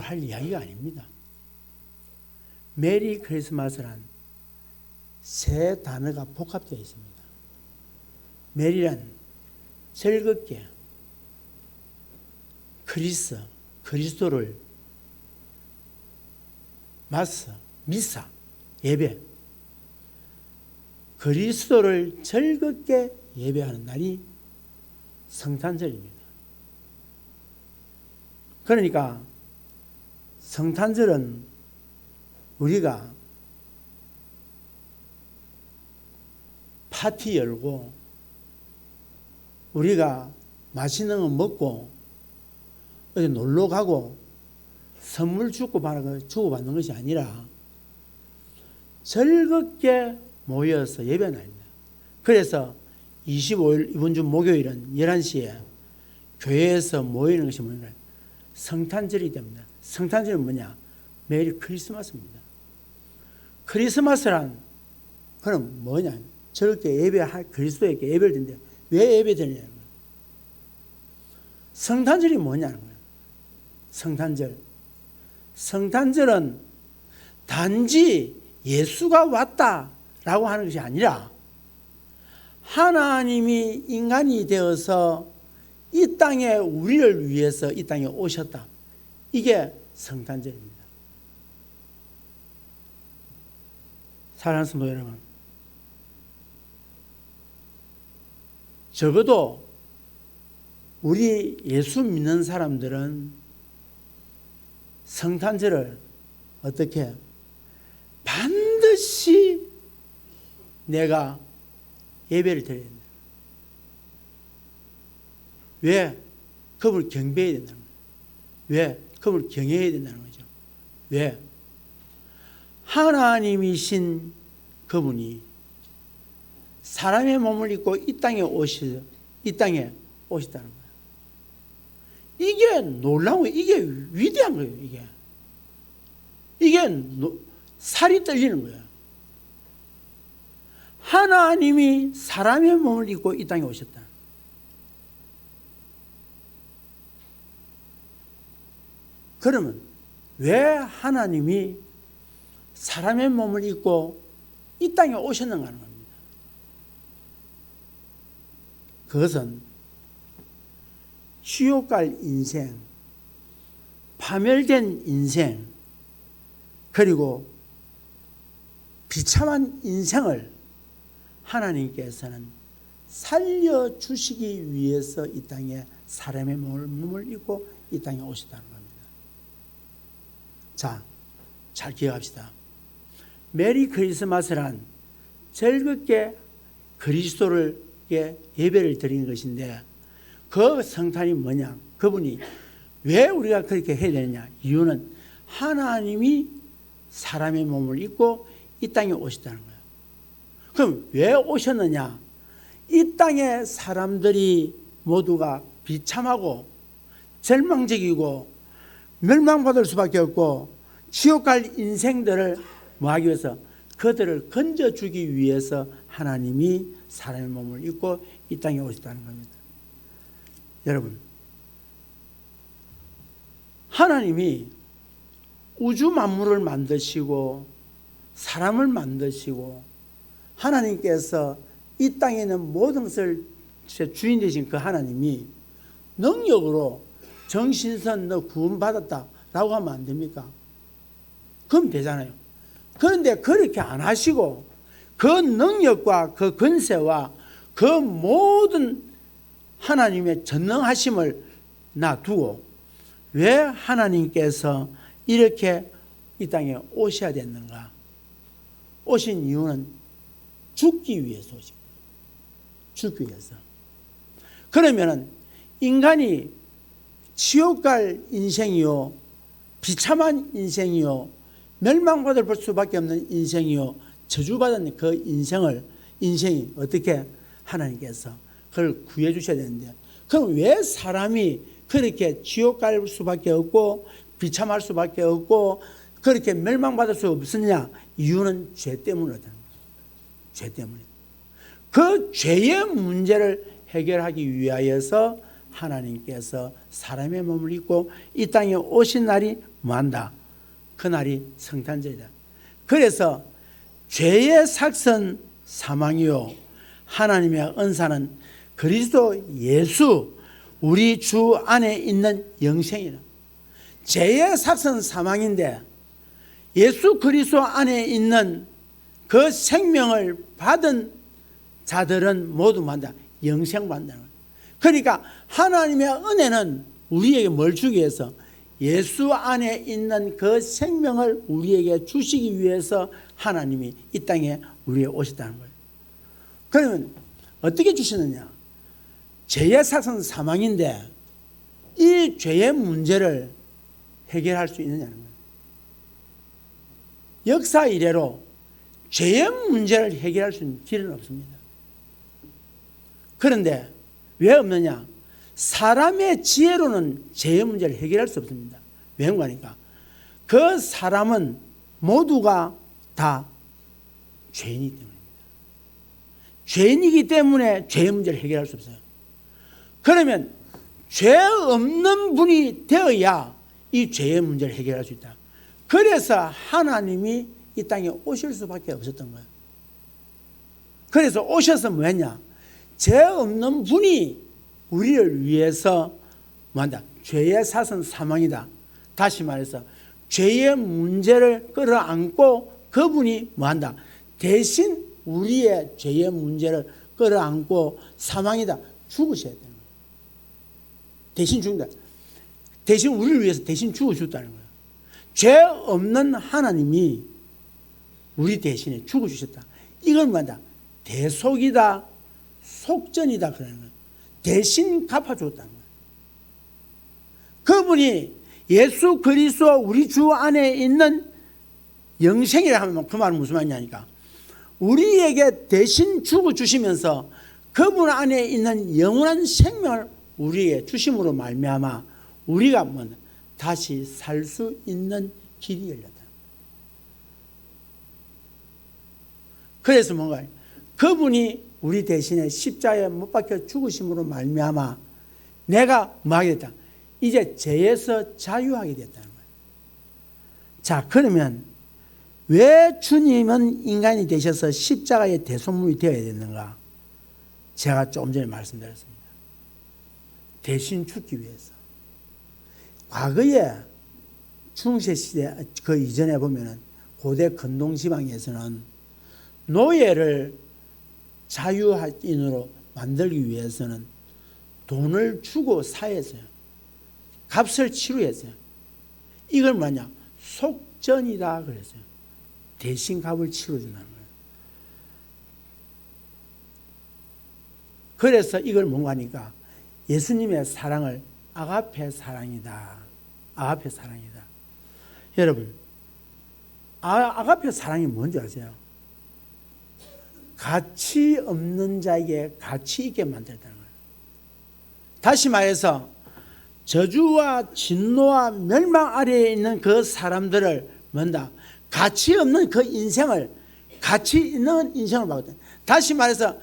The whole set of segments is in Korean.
할 이야기가 아닙니다. 메리 크리스마스란 세 단어가 복합되어 있습니다. 메리란 즐겁게 그리스도를 마스, 미사, 예배, 그리스도를 즐겁게 예배하는 날이 성탄절입니다. 그러니까 성탄절은 우리가 파티 열고 우리가 맛있는 거 먹고 어디 놀러 가고 선물 주고받는 것이 아니라 즐겁게 모여서 예배하는 날입니다. 그래서 25일 이번 주 목요일은 11시에 교회에서 모이는 것이 뭐냐? 성탄절이 됩니다. 성탄절은 뭐냐? 메리 크리스마스입니다. 크리스마스란 그럼 뭐냐? 저렇게 예배할 그리스도에게 예배를 드는데 왜 예배 드리냐는 거예요. 성탄절이 뭐냐는 거예요. 성탄절은 단지 예수가 왔다라고 하는 것이 아니라 하나님이 인간이 되어서 이 땅에 우리를 위해서 이 땅에 오셨다. 이게 성탄절입니다. 사랑하는 성도 여러분, 적어도 우리 예수 믿는 사람들은 성탄절을 어떻게 반드시 내가 예배를 드려야 된다. 왜? 그분을 경배해야 된다는 거예요. 왜? 그분을 경외해야 된다는 거죠. 왜? 하나님이신 그분이 사람의 몸을 입고 이 땅에 오셨다는 거예요. 이게 놀라운 거예요. 이게 위대한 거예요. 이게 살이 떨리는 거예요. 하나님이 사람의 몸을 입고 이 땅에 오셨다. 그러면 왜 하나님이 사람의 몸을 입고 이 땅에 오셨는가 하는 겁니다. 그것은 지옥 갈 인생, 파멸된 인생, 그리고 비참한 인생을 하나님께서는 살려주시기 위해서 이 땅에 사람의 몸을 입고 이 땅에 오셨다는 겁니다. 자, 잘 기억합시다. 메리 크리스마스란 즐겁게 그리스도를 예배를 드리는 것인데 그 성탄이 뭐냐? 그분이 왜 우리가 그렇게 해야 되느냐? 이유는 하나님이 사람의 몸을 입고 이 땅에 오셨다는 거예요. 그럼 왜 오셨느냐? 이 땅의 사람들이 모두가 비참하고 절망적이고 멸망받을 수밖에 없고 지옥 갈 인생들을 뭐하기 위해서 그들을 건져주기 위해서 하나님이 사람의 몸을 입고 이 땅에 오셨다는 겁니다. 여러분, 하나님이 우주 만물을 만드시고 사람을 만드시고 하나님께서 이 땅에 있는 모든 것을 주인 되신 그 하나님이 능력으로 정신선 너 구원받았다라고 하면 안 됩니까? 그럼 되잖아요. 그런데 그렇게 안 하시고 그 능력과 그 권세와 그 모든 하나님의 전능하심을 놔두고 왜 하나님께서 이렇게 이 땅에 오셔야 됐는가? 오신 이유는 죽기 위해서 오신 거예요. 죽기 위해서. 그러면은 인간이 지옥 갈 인생이요, 비참한 인생이요, 멸망받을 수밖에 없는 인생이요, 저주받은 그 인생이 어떻게 하나님께서 그걸 구해 주셔야 되는데, 그럼 왜 사람이 그렇게 지옥 갈 수밖에 없고 비참할 수밖에 없고 그렇게 멸망받을 수 없었냐? 이유는 죄 때문이라는 거예요. 죄 때문에. 그 죄의 문제를 해결하기 위하여서 하나님께서 사람의 몸을 입고 이 땅에 오신 날이 뭐한다? 그날이 성탄절이다. 그래서 죄의 삭은 사망이요 하나님의 은사는 그리스도 예수 우리 주 안에 있는 영생이라. 죄의 삭은 사망인데 예수 그리스도 안에 있는 그 생명을 받은 자들은 모두 만다 영생 받는다는 거예요. 그러니까 하나님의 은혜는 우리에게 뭘 주기 위해서 예수 안에 있는 그 생명을 우리에게 주시기 위해서 하나님이 이 땅에 우리에 오셨다는 거예요. 그러면 어떻게 주시느냐? 죄의 삭은 사망인데 이 죄의 문제를 해결할 수 있느냐는 거예요. 역사 이래로 죄의 문제를 해결할 수 있는 길은 없습니다. 그런데 왜 없느냐? 사람의 지혜로는 죄의 문제를 해결할 수 없습니다. 왜 그러니까 그 사람은 모두가 다 죄인이기 때문입니다. 죄인이기 때문에 죄의 문제를 해결할 수 없어요. 그러면 죄 없는 분이 되어야 이 죄의 문제를 해결할 수 있다. 그래서 하나님이 이 땅에 오실 수밖에 없었던 거예요. 그래서 오셔서 뭐 했냐? 죄 없는 분이 우리를 위해서 뭐한다? 죄의 삭은 사망이다. 다시 말해서 죄의 문제를 끌어안고 그분이 뭐한다? 대신 우리의 죄의 문제를 끌어안고 사망이다. 죽으셔야 되는 거예요. 대신 죽는다. 대신 우리를 위해서 대신 죽으셨다는 거예요. 죄 없는 하나님이 우리 대신에 죽어주셨다. 이걸 뭐한다? 대속이다. 속전이다. 그러는 거예요. 대신 갚아줬다는 거예요. 그분이 예수 그리스도 우리 주 안에 있는 영생이라 하면 그 말은 무슨 말이냐니까 우리에게 대신 죽어주시면서 그분 안에 있는 영원한 생명을 우리에게 주심으로 말미암아 우리가 뭐 다시 살 수 있는 길이 열렸다. 그래서 뭔가 그분이 우리 대신에 십자가에 못 박혀 죽으심으로 말미암아 내가 뭐 하게 됐다? 이제 죄에서 자유하게 됐다는 거예요. 자, 그러면 왜 주님은 인간이 되셔서 십자가의 대속물이 되어야 되는가? 제가 조금 전에 말씀드렸습니다. 대신 죽기 위해서. 과거에 중세시대 그 이전에 보면은 고대 근동지방에서는 노예를 자유인으로 만들기 위해서는 돈을 주고 사했어요. 값을 치루했어요. 이걸 뭐냐? 속전이다 그랬어요. 대신 값을 치러준다는 거예요. 그래서 이걸 뭔가 하니까 예수님의 사랑을 아가페 사랑이다. 아가페 사랑이다. 여러분, 아가페 사랑이 뭔지 아세요? 가치 없는 자에게 가치 있게 만들었다는 거예요. 다시 말해서 저주와 진노와 멸망 아래에 있는 그 사람들을 뭔다? 가치 없는 그 인생을 가치 있는 인생을 바꿨다. 다시 말해서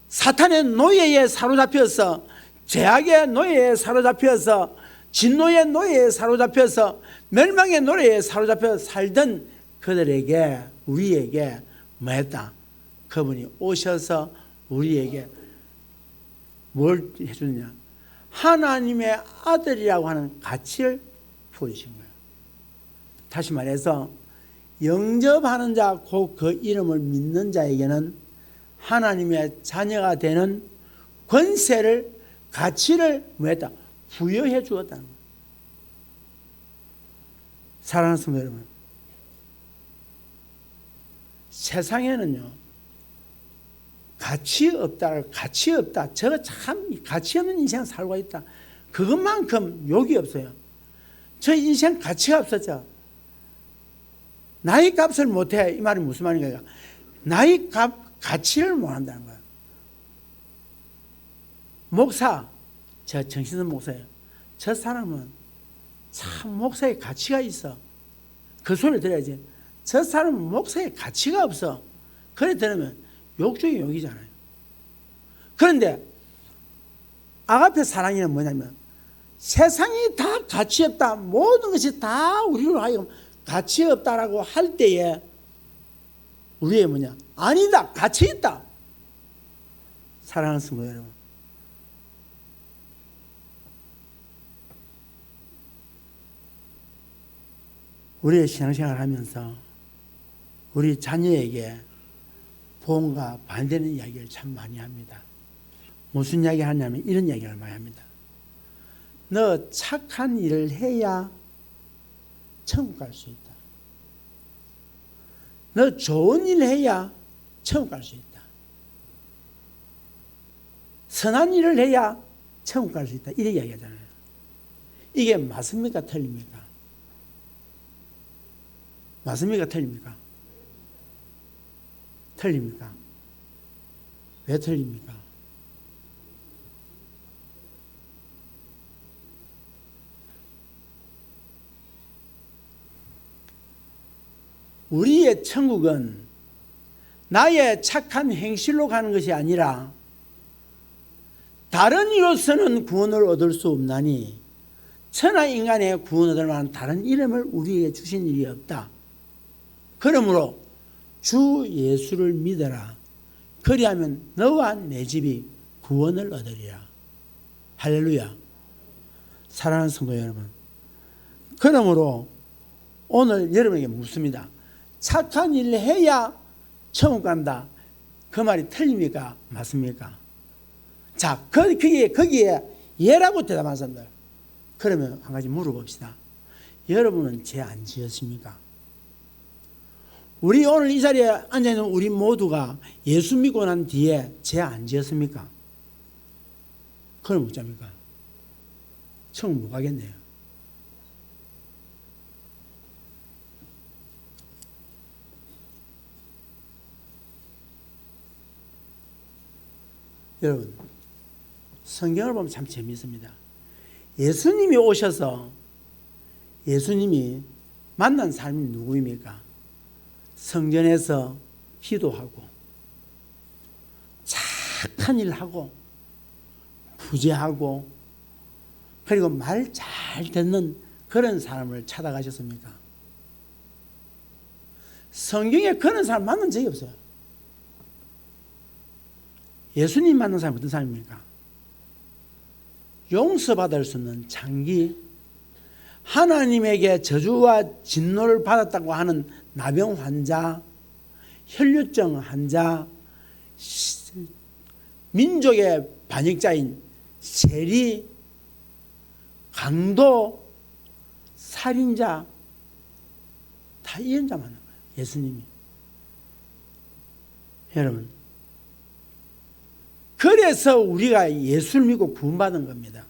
사탄의 노예에 사로잡혀서 죄악의 노예에 사로잡혀서 진노의 노예에 사로잡혀서 멸망의 노예에 사로잡혀 살던 그들에게 우리에게 뭐 했다? 그분이 오셔서 우리에게 뭘 해주느냐? 하나님의 아들이라고 하는 가치를 부어주신 거예요. 다시 말해서 영접하는 자, 곧 그 이름을 믿는 자에게는 하나님의 자녀가 되는 권세를, 가치를 뭐 했다? 부여해 주었다는 거예요. 사랑하는 성도 여러분, 세상에는요 가치 없다. 저거 참 가치 없는 인생 살고 있다. 그것만큼 욕이 없어요. 저 인생 가치가 없었죠. 나의 값을 못해. 이 말이 무슨 말인가? 나의 가치를 못한다는 거예요. 목사, 저 정신선 목사예요. 저 사람은 참 목사의 가치가 있어. 그 소리를 들어야지. 저 사람은 목사의 가치가 없어. 그래 들으면 욕 중에 욕이잖아요. 그런데 아가페 사랑이는 뭐냐면 세상이 다 가치 없다, 모든 것이 다 우리로 하여금 가치 없다라고 할 때에 우리의 뭐냐? 아니다, 가치 있다. 사랑하는 성도 여러분, 우리의 신앙생활을 하면서 우리 자녀에게 복음과 반대되는 이야기를 참 많이 합니다. 무슨 이야기 하냐면 이런 이야기를 많이 합니다. 너 착한 일을 해야 천국 갈 수 있다. 너 좋은 일을 해야 천국 갈 수 있다. 선한 일을 해야 천국 갈 수 있다. 이렇게 이야기하잖아요. 이게 맞습니까? 틀립니까? 맞습니까? 틀립니까? 틀립니까? 왜 틀립니까? 우리의 천국은 나의 착한 행실로 가는 것이 아니라 다른 이로서는 구원을 얻을 수 없나니 천하 인간의 구원 얻을 만한 다른 이름을 우리에게 주신 일이 없다. 그러므로 주 예수를 믿어라. 그리하면 너와 내 집이 구원을 얻으리라. 할렐루야. 사랑하는 성도 여러분, 그러므로 오늘 여러분에게 묻습니다. 착한 일을 해야 천국 간다. 그 말이 틀립니까? 맞습니까? 자, 거기에 예라고 대답한 사람들. 그러면 한 가지 물어봅시다. 여러분은 죄 안 지었습니까? 우리 오늘 이 자리에 앉아있는 우리 모두가 예수 믿고 난 뒤에 죄 안 지었습니까? 그럼 어쩝니까? 천국 못 가겠네요. 여러분, 성경을 보면 참 재미있습니다. 예수님이 오셔서 예수님이 만난 사람이 누구입니까? 성전에서 기도하고 착한 일하고 부재하고 그리고 말 잘 듣는 그런 사람을 찾아가셨습니까? 성경에 그런 사람 만난 적이 없어요. 예수님 만난 사람은 어떤 사람입니까? 용서받을 수 없는 장기, 하나님에게 저주와 진노를 받았다고 하는 나병 환자, 혈류증 환자, 민족의 반역자인 세리, 강도, 살인자, 다 이런 자 만난 거예요. 예수님이. 여러분, 그래서 우리가 예수를 믿고 구원받은 겁니다.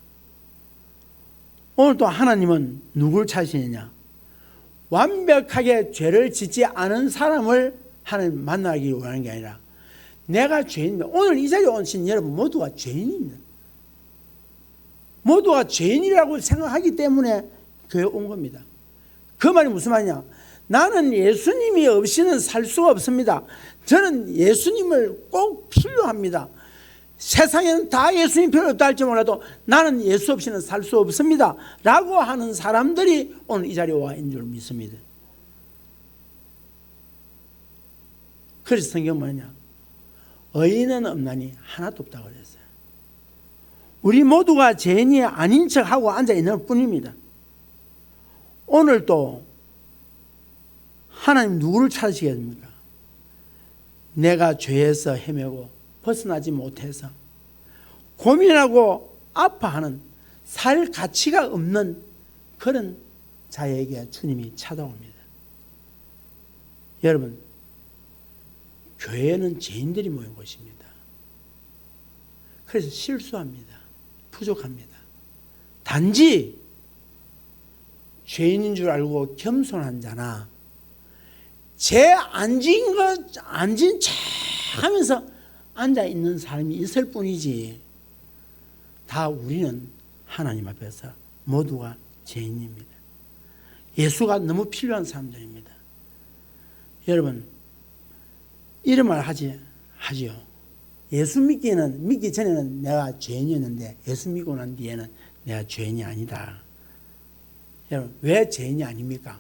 오늘 또 하나님은 누구를 찾으시느냐? 완벽하게 죄를 짓지 않은 사람을 하나님 만나기 원하는 게 아니라 내가 죄인입니다. 오늘 이 자리에 오신 여러분 모두가 죄인입니다. 모두가 죄인이라고 생각하기 때문에 교회에 온 겁니다. 그 말이 무슨 말이냐? 나는 예수님이 없이는 살 수가 없습니다. 저는 예수님을 꼭 필요합니다. 세상에는 다 예수님 필요 없다 할지 몰라도 나는 예수 없이는 살 수 없습니다 라고 하는 사람들이 오늘 이 자리에 와 있는 줄 믿습니다. 그래서 성경은 뭐냐? 의인은 없나니 하나도 없다고 그랬어요. 우리 모두가 죄인이 아닌 척하고 앉아있는 뿐입니다. 오늘 또 하나님 누구를 찾으시겠습니까? 내가 죄에서 헤매고 벗어나지 못해서 고민하고 아파하는 살 가치가 없는 그런 자에게 주님이 찾아옵니다. 여러분, 교회는 죄인들이 모인 곳입니다. 그래서 실수합니다. 부족합니다. 단지 죄인인 줄 알고 겸손한 자나 죄 안 진 척 하면서 앉아있는 사람이 있을 뿐이지 다 우리는 하나님 앞에서 모두가 죄인입니다. 예수가 너무 필요한 사람들입니다. 여러분, 이런 말 하지요. 예수 믿기 전에는 내가 죄인이었는데 예수 믿고 난 뒤에는 내가 죄인이 아니다. 여러분, 왜 죄인이 아닙니까?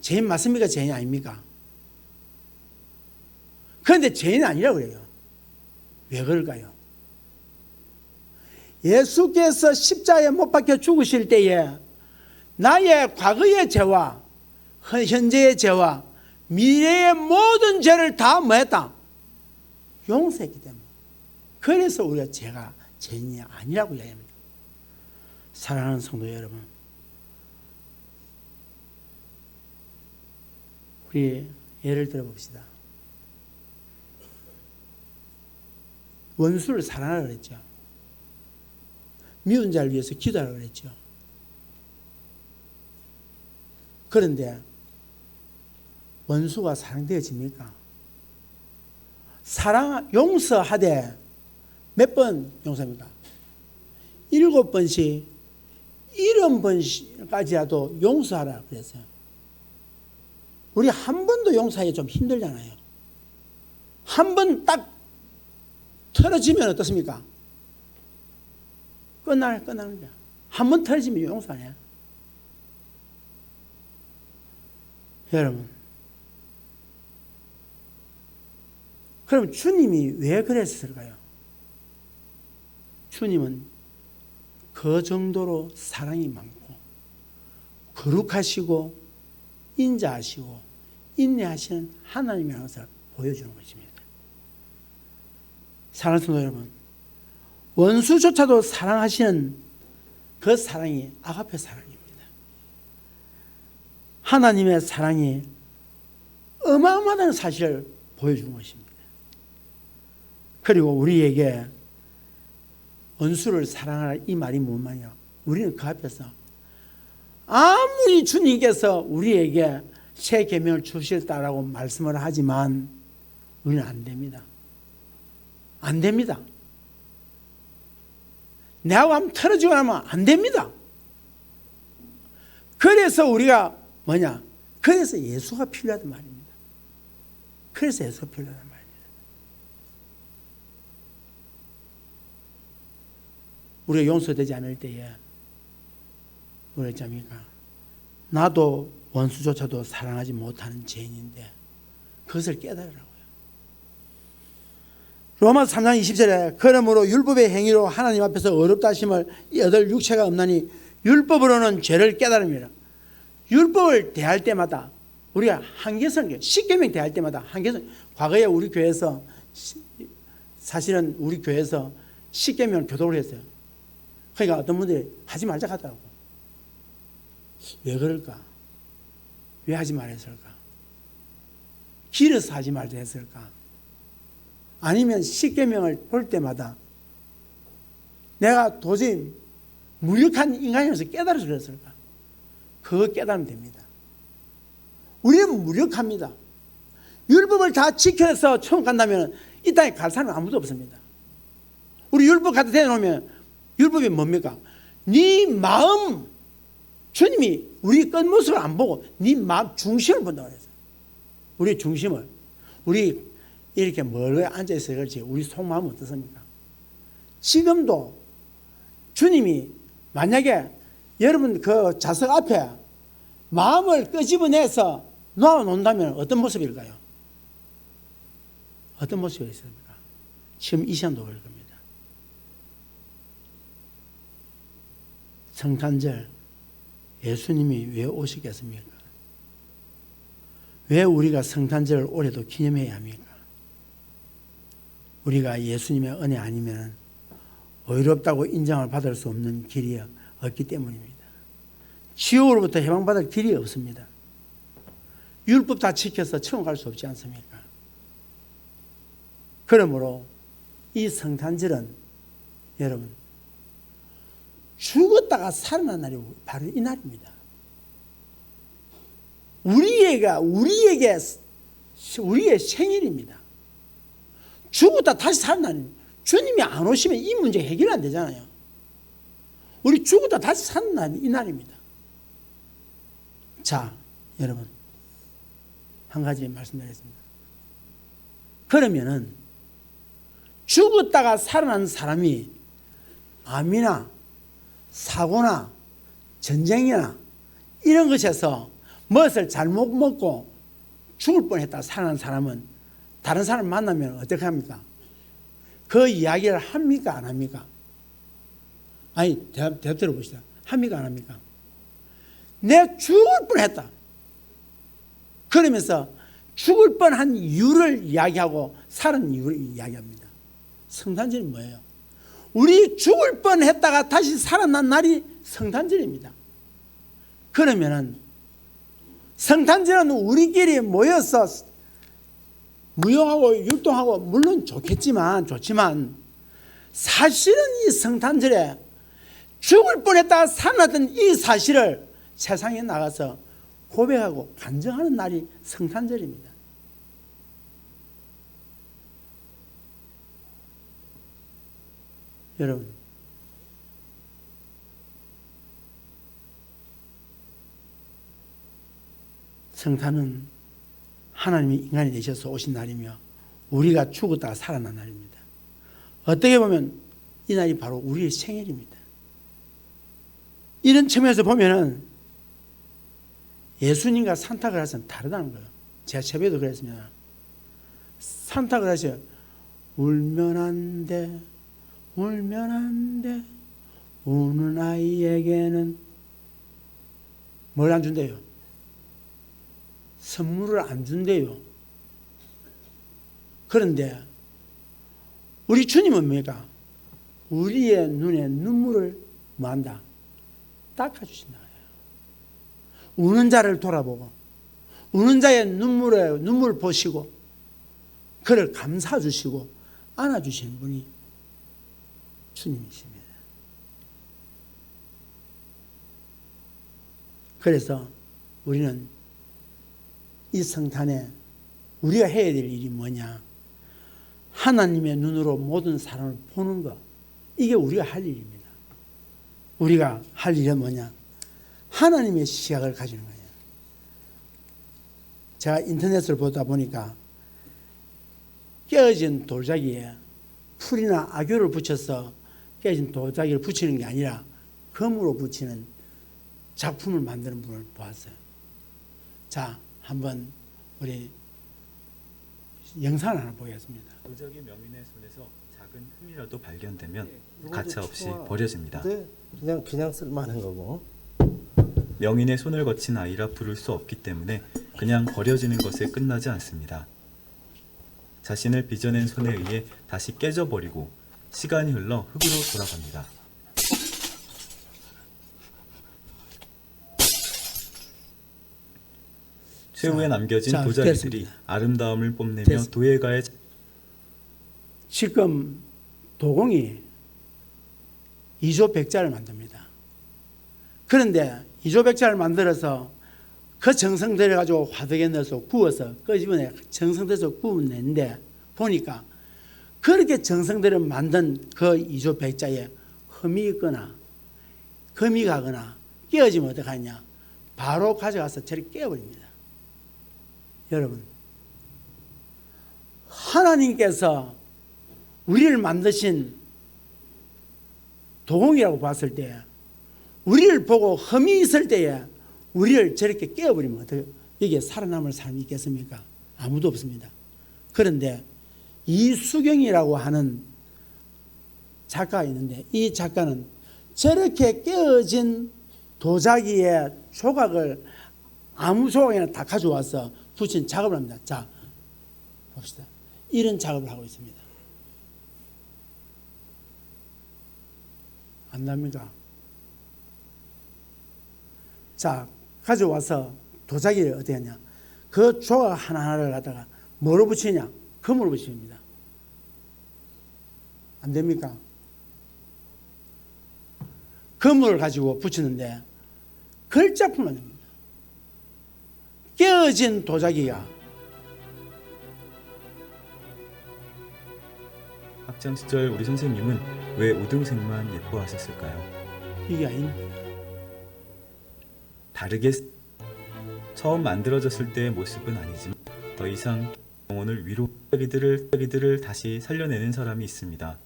죄인 맞습니까? 죄인이 아닙니까? 그런데 죄인이 아니라고 그래요. 왜 그럴까요? 예수께서 십자가에 못 박혀 죽으실 때에 나의 과거의 죄와 현재의 죄와 미래의 모든 죄를 다 뭐했다? 용서했기 때문에. 그래서 우리가 죄인이 아니라고 이야기합니다. 사랑하는 성도 여러분, 우리 예를 들어 봅시다. 원수를 사랑하라 그랬죠. 미운 자를 위해서 기도하라 그랬죠. 그런데 원수가 사랑되어집니까? 용서하되 몇 번 용서합니까? 7번씩 70번까지라도 용서하라 그랬어요. 우리 한 번도 용서하기 좀 힘들잖아요. 한 번 딱 틀어지면 어떻습니까? 끝나는 거야. 한 번 틀어지면 용서 안 해요. 여러분, 그럼 주님이 왜 그랬을까요? 주님은 그 정도로 사랑이 많고 거룩하시고 인자하시고 인내하시는 하나님의 것을 보여주는 것입니다. 사랑하는 성도 여러분, 원수조차도 사랑하시는 그 사랑이 아가페 사랑입니다. 하나님의 사랑이 어마어마한 사실을 보여주는 것입니다. 그리고 우리에게 원수를 사랑하라 이 말이 뭔 말이냐? 우리는 그 앞에서 아무리 주님께서 우리에게 새 계명을 주셨다라고 말씀을 하지만 우리는 안 됩니다. 안 됩니다. 내하고 한번 틀어지고 나면 안 됩니다. 그래서 우리가 뭐냐? 그래서 예수가 필요하단 말입니다. 그래서 예수가 필요하단 말입니다. 우리가 용서되지 않을 때에 우리가 어쩝니까? 나도 원수조차도 사랑하지 못하는 죄인인데 그것을 깨달으라고요. 로마서 3장 20절에 그러므로 율법의 행위로 하나님 앞에서 어렵다 하심을 얻을 육체가 없나니 율법으로는 죄를 깨달음이라. 율법을 대할 때마다 우리가 한계선, 십계명 대할 때마다 한계선. 과거에 우리 교회에서 사실은 우리 교회에서 십계명을 교독을 했어요. 그러니까 어떤 분들이 하지 말자 하더라고. 왜 그럴까? 왜 하지 말았을까? 길어서 하지 말자 했을까? 아니면 십계명을 볼 때마다 내가 도저히 무력한 인간이라서 깨달아서 그랬을까? 그거 깨달으면 됩니다. 우리는 무력합니다. 율법을 다 지켜서 천국 간다면 이 땅에 갈 사람은 아무도 없습니다. 우리 율법 갖다 대놓으면 율법이 뭡니까? 네 마음, 주님이 우리 끝모습을 안 보고 네 마음 중심을 본다고 그랬어요. 우리 중심을. 우리 이렇게 멀리 앉아있어야 그렇지 우리 속마음은 어떻습니까? 지금도 주님이 만약에 여러분 그 좌석 앞에 마음을 끄집어내서 놓아놓는다면 어떤 모습일까요? 어떤 모습이 있습니까? 지금 이 시간도 그럴 겁니다. 성탄절 예수님이 왜 오시겠습니까? 왜 우리가 성탄절을 올해도 기념해야 합니까? 우리가 예수님의 은혜 아니면 의롭다고 인정을 받을 수 없는 길이 없기 때문입니다. 지옥으로부터 해방받을 길이 없습니다. 율법 다 지켜서 천국 갈 수 없지 않습니까? 그러므로 이 성탄절은 여러분 죽었다가 살아난 날이 바로 이 날입니다. 우리의 생일입니다. 죽었다 다시 살아나는 주님이 안 오시면 이 문제 해결 안 되잖아요. 우리 죽었다 다시 살아나는 이 날입니다. 자, 여러분 한 가지 말씀드리겠습니다. 그러면은 죽었다가 살아난 사람이 암이나 사고나 전쟁이나 이런 것에서 무엇을 잘못 먹고 죽을 뻔했다 살아난 사람은 다른 사람 만나면 어떻게 합니까? 그 이야기를 합니까 안 합니까? 아니 대답 들어보시다. 합니까 안 합니까? 내 죽을 뻔했다. 그러면서 죽을 뻔한 이유를 이야기하고 살은 이유를 이야기합니다. 성탄절이 뭐예요? 우리 죽을 뻔했다가 다시 살아난 날이 성탄절입니다. 그러면은 성탄절은 우리끼리 모여서 무용하고 율동하고 물론 좋지만 사실은 이 성탄절에 죽을 뻔했다가 살아났던 이 사실을 세상에 나가서 고백하고 간증하는 날이 성탄절입니다. 여러분, 성탄은 하나님이 인간이 되셔서 오신 날이며 우리가 죽었다가 살아난 날입니다. 어떻게 보면 이 날이 바로 우리의 생일입니다. 이런 측면에서 보면은 예수님과 산타클로스는 다르다는 거예요. 제가 새벽에도 그랬습니다. 산타클로스 울면 안 돼, 울면 안 돼, 우는 아이에게는 뭘 안 준대요? 선물을 안 준대요. 그런데 우리 주님은 뭐가? 우리의 눈에 눈물을 뭐한다? 닦아주신다. 우는 자를 돌아보고 우는 자의 눈물을 보시고 그를 감싸 주시고 안아주시는 분이 주님이십니다. 그래서 우리는 이 성탄에 우리가 해야 될 일이 뭐냐? 하나님의 눈으로 모든 사람을 보는 것. 이게 우리가 할 일입니다. 우리가 할 일은 뭐냐? 하나님의 시각을 가지는 거예요. 제가 인터넷을 보다 보니까 깨어진 돌자기에 풀이나 악교를 붙여서 깨어진 돌자기를 붙이는 게 아니라 금으로 붙이는 작품을 만드는 분을 보았어요. 자, 한번 우리 영상을 하나 보겠습니다. 도자기 명인의 손에서 작은 흠이라도 발견되면 가차없이 버려집니다. 네, 그냥 쓸만한 거고. 명인의 손을 거친 아이라 부를 수 없기 때문에 그냥 버려지는 것에 끝나지 않습니다. 자신을 빚어낸 손에 의해 다시 깨져버리고 시간이 흘러 흙으로 돌아갑니다. 최후에 남겨진 도자기들이 됐습니다. 아름다움을 뽐내며 됐습니다. 도예가의 지금 도공이 이조백자를 만듭니다. 그런데 이조백자를 만들어서 그 정성 들여가지고 화덕에 넣어서 구워서 끄집어내 정성들여서 구워내는데 보니까 그렇게 정성 들여 만든 그 이조백자에 흠이 있거나 금이 가거나 깨어지면 어떡하냐? 바로 가져가서 저리 깨어버립니다. 여러분, 하나님께서 우리를 만드신 도공이라고 봤을 때 우리를 보고 흠이 있을 때에 우리를 저렇게 깨어버리면 어떻게 여기에 살아남을 사람이 있겠습니까? 아무도 없습니다. 그런데 이수경이라고 하는 작가가 있는데 이 작가는 저렇게 깨어진 도자기의 조각을 아무 조각이나 다 가져와서 붙인 작업을 합니다. 자, 봅시다. 이런 작업을 하고 있습니다. 안 납니까? 자, 가져와서 도자기를 어떻게 하냐? 그 조각 하나하나를 갖다가 뭐로 붙이냐? 금으로 붙입니다. 안 됩니까? 금을 가지고 붙이는데 글자품만 됩니다. 깨어진 도자기가 학창 시절 우리 선생님은 왜 우등생만 예뻐하셨을까요? 이게 아닌 다르게 처음 만들어졌을 때의 모습은 아니지만 더 이상 영혼을 위로 도자기들을 다시 살려내는 사람이 있습니다.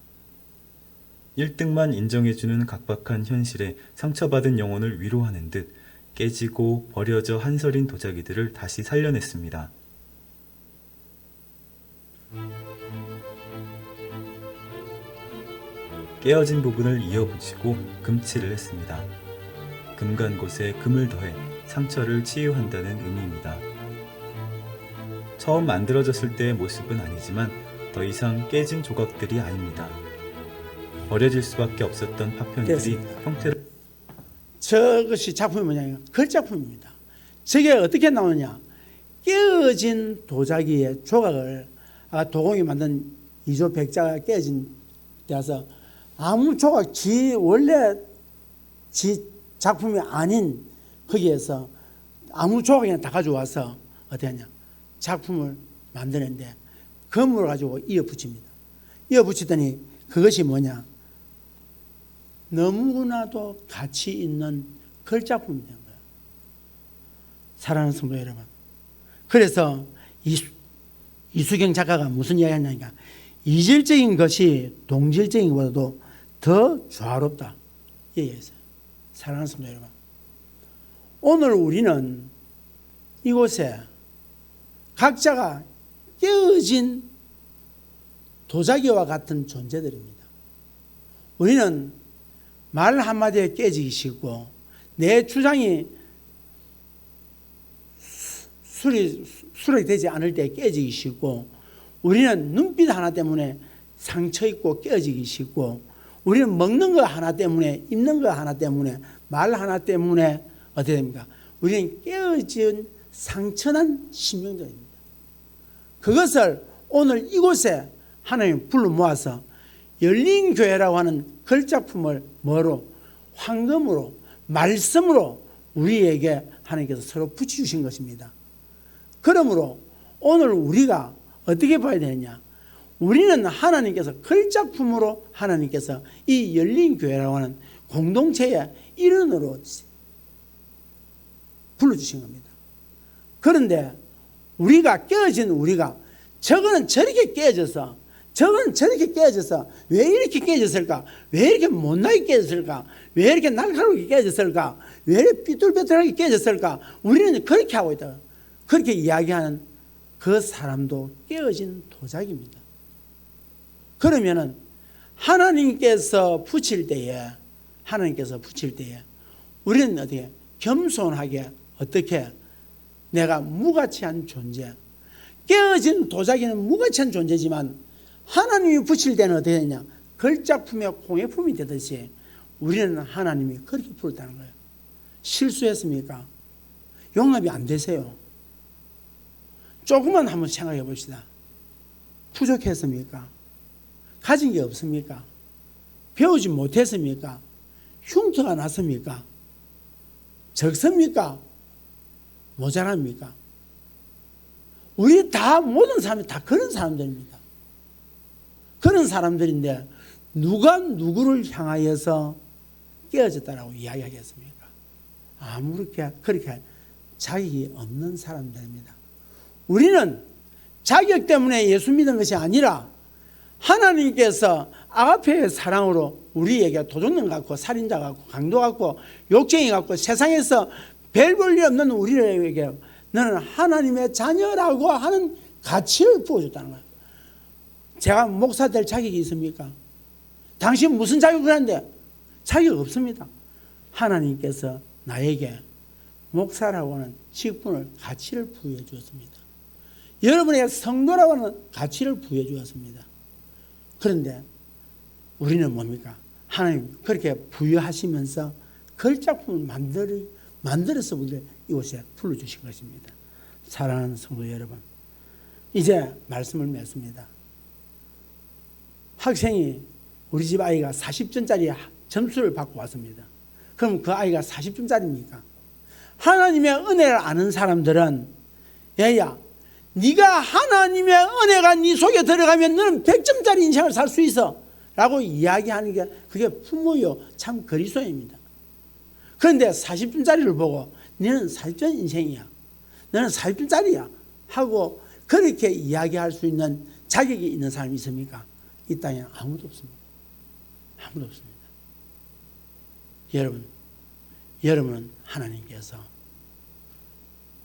1등만 인정해주는 각박한 현실에 상처받은 영혼을 위로하는 듯 깨지고 버려져 한설인 도자기들을 다시 살려냈습니다. 깨어진 부분을 이어붙이고 금칠을 했습니다. 금 간 곳에 금을 더해 상처를 치유한다는 의미입니다. 처음 만들어졌을 때의 모습은 아니지만 더 이상 깨진 조각들이 아닙니다. 버려질 수밖에 없었던 파편들이 됐습니다. 형태를 저것이 작품이 뭐냐면 걸작품입니다. 저게 어떻게 나오냐? 깨어진 도자기의 조각을 도공이 만든 이조 백자가 깨어진 데서 아무 조각 원래 지 작품이 아닌 거기에서 아무 조각이나 다 가져와서 어떻게 하냐? 작품을 만드는데 금을 가지고 이어 붙입니다. 이어 붙이더니 그것이 뭐냐? 너무나도 가치 있는 걸작품이 된 거예요. 사랑하는 성도 여러분. 그래서 이수경 작가가 무슨 이야기 하냐니까 이질적인 것이 동질적인 것보다도 더 조화롭다. 얘기했어요. 사랑하는 성도 여러분. 오늘 우리는 이곳에 각자가 깨어진 도자기와 같은 존재들입니다. 우리는 말 한마디에 깨지기 쉽고 내 주장이 수락되지 않을 때 깨지기 쉽고 우리는 눈빛 하나 때문에 상처 입고 깨어지기 쉽고 우리는 먹는 거 하나 때문에 입는 거 하나 때문에 말 하나 때문에 어떻게 됩니까? 우리는 깨어진 상처난 심령들입니다. 그것을 오늘 이곳에 하나님 불러 모아서 열린 교회라고 하는 걸작품을 뭐로? 황금으로 말씀으로 우리에게 하나님께서 서로 붙여주신 것입니다. 그러므로 오늘 우리가 어떻게 봐야 되느냐? 우리는 하나님께서 걸작품으로 하나님께서 이 열린 교회라고 하는 공동체의 일원으로 불러주신 겁니다. 그런데 우리가 깨어진 우리가 저거는 저렇게 깨져서 저거는 저렇게 깨져서 왜 이렇게 깨졌을까? 왜 이렇게 못나게 깨졌을까? 왜 이렇게 날카롭게 깨졌을까? 왜 이렇게 삐뚤빼뚤하게 깨졌을까? 우리는 그렇게 하고 있다. 그렇게 이야기하는 그 사람도 깨어진 도자기입니다. 그러면은 하나님께서 붙일 때에 우리는 어떻게 겸손하게 어떻게 내가 무가치한 존재, 깨어진 도자기는 무가치한 존재지만 하나님이 붙일 때는 어떻게 되냐? 걸작품의 공예품이 되듯이 우리는 하나님이 그렇게 부르다는 거예요. 실수했습니까? 용납이 안 되세요. 조금만 한번 생각해 봅시다. 부족했습니까? 가진 게 없습니까? 배우지 못했습니까? 흉터가 났습니까? 적습니까? 모자랍니까? 우리 다 모든 사람이 다 그런 사람들입니다. 그런 사람들인데 누가 누구를 향하여서 깨어졌다라고 이야기하겠습니까? 아무렇게 그렇게 자격이 없는 사람들입니다. 우리는 자격 때문에 예수 믿은 것이 아니라 하나님께서 아가페의 사랑으로 우리에게 도둑놈 같고 살인자 같고 강도 같고 욕쟁이 같고 세상에서 별 볼 일 없는 우리에게 너는 하나님의 자녀라고 하는 가치를 부어줬다는 거예요. 제가 목사 될 자격이 있습니까? 당신 무슨 자격을 하는데? 자격 없습니다. 하나님께서 나에게 목사라고 하는 직분을 가치를 부여해 주었습니다. 여러분에게 성도라고 하는 가치를 부여해 주었습니다. 그런데 우리는 뭡니까? 하나님 그렇게 부여하시면서 걸작품을 만들어서 우리를 이곳에 불러주신 것입니다. 사랑하는 성도 여러분, 이제 말씀을 맺습니다. 학생이 우리 집 아이가 40점짜리 점수를 받고 왔습니다. 그럼 그 아이가 40점짜리입니까? 하나님의 은혜를 아는 사람들은 얘야 네가 하나님의 은혜가 네 속에 들어가면 너는 100점짜리 인생을 살 수 있어 라고 이야기하는 게 그게 부모요 참 그리스도입니다. 그런데 40점짜리를 보고 너는 40점 인생이야, 너는 40점짜리야 하고 그렇게 이야기할 수 있는 자격이 있는 사람이 있습니까? 이 땅에는 아무도 없습니다. 아무도 없습니다. 여러분은 하나님께서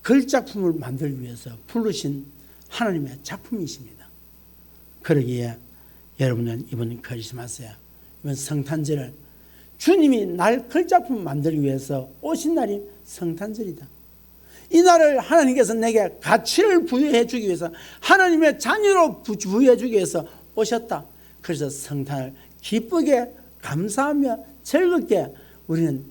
걸작품을 만들기 위해서 부르신 하나님의 작품이십니다. 그러기에 여러분은 이번 크리스마스에 이번 성탄절을 주님이 날 걸작품 만들기 위해서 오신 날이 성탄절이다. 이 날을 하나님께서 내게 가치를 부여해 주기 위해서 하나님의 자녀로 부여해 주기 위해서 오셨다. 그래서 성탄을 기쁘게 감사하며 즐겁게 우리는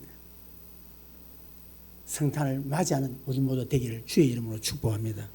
성탄을 맞이하는 우리 모두 되기를 주의 이름으로 축복합니다.